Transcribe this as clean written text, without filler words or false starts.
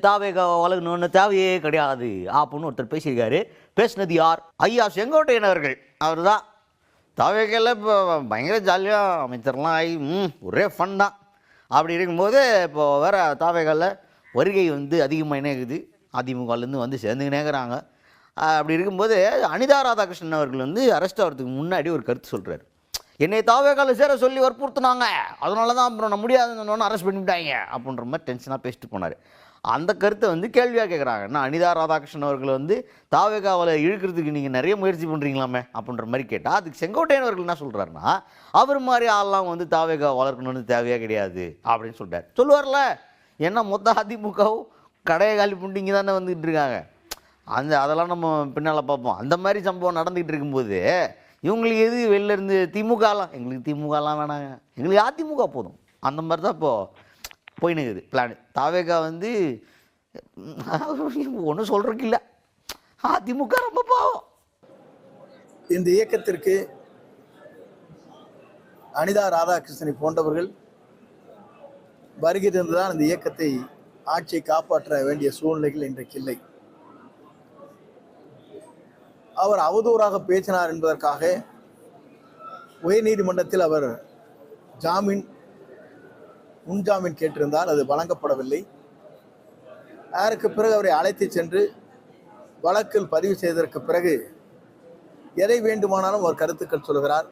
தாவேகா வளர்க்கணும்னு தேவையே கிடையாது அப்படின்னு ஒருத்தர் பேசியிருக்காரு. பேசினது யார்? ஐயா செங்கோட்டையன் அவர்கள். அவர் தான் தாவேகாவில் இப்போ பயங்கர ஜாலியாக அமைச்சர்லாம் ஆகி ஒரே ஃபன் தான். அப்படி இருக்கும்போது இப்போ வேறு தாவேகாவில் வருகை வந்து அதிகமாக இணைக்குது. அதிமுகலேருந்து வந்து சேர்ந்துக்கினேங்கிறாங்க. அப்படி இருக்கும்போது அனிதா ராதாகிருஷ்ணன் அவர்கள் வந்து அரெஸ்ட் ஆகிறதுக்கு முன்னாடி ஒரு கருத்து சொல்கிறார். என்னை தாவேகாவில் சேர சொல்லி வற்புறுத்தினாங்க, அதனால தான் அப்புறம் நான் முடியாதுன்னு அரெஸ்ட் பண்ணிவிட்டாங்க அப்படின்ற மாதிரி டென்ஷனாக பேசிட்டு போனார். அந்த கருத்தை வந்து கேள்வியாக கேட்குறாங்க. என்ன அனிதா ராதாகிருஷ்ணன் அவர்கள் வந்து தாவேகாவில் இழுக்கிறதுக்கு நீங்கள் நிறைய முயற்சி பண்ணுறீங்களாமே அப்படின்ற மாதிரி கேட்டால், அதுக்கு செங்கோட்டையன் அவர்கள் என்ன சொல்கிறாருன்னா, அவர் மாதிரி ஆள்லாம் வந்து தாவேகா வளர்க்கணும்னு தேவையே கிடையாது அப்படின்னு சொல்கிறார். சொல்லுவார்ல, ஏன்னா மொத்த அதிமுகவும் கடையை காலி பண்ணிட்டு தானே வந்துக்கிட்டு இருக்காங்க. அதெல்லாம் நம்ம பின்னால் பார்ப்போம். அந்த மாதிரி சம்பவம் நடந்துக்கிட்டு இருக்கும்போது இவங்களுக்கு எது வெளிலேருந்து திமுகலாம், எங்களுக்கு திமுகலாம் வேணாங்க, எங்களுக்கு அதிமுக போதும், அந்த மாதிரி தான் இப்போது போயினுக்குது பிளான். தாவேகா வந்து ஒன்றும் சொல்கிறதுக்கு இல்லை, அதிமுக ரொம்ப பாவம். இந்த இயக்கத்திற்கு அனிதா ராதாகிருஷ்ணனை போன்றவர்கள் வருகிறதுதான் இந்த இயக்கத்தை ஆட்சியை காப்பாற்ற வேண்டிய சூழ்நிலைகள் இன்றைக்கு இல்லை. அவர் அவதூறாக பேசினார் என்பதற்காக உயர்நீதிமன்றத்தில் அவர் முன்ஜாமீன் கேட்டிருந்தால் அது வழங்கப்படவில்லை. அதற்கு பிறகு அவரை அழைத்து சென்று வழக்கில் பதிவு செய்ததற்கு பிறகு எதை வேண்டுமானாலும் ஒரு கருத்துக்கள் சொல்கிறார்.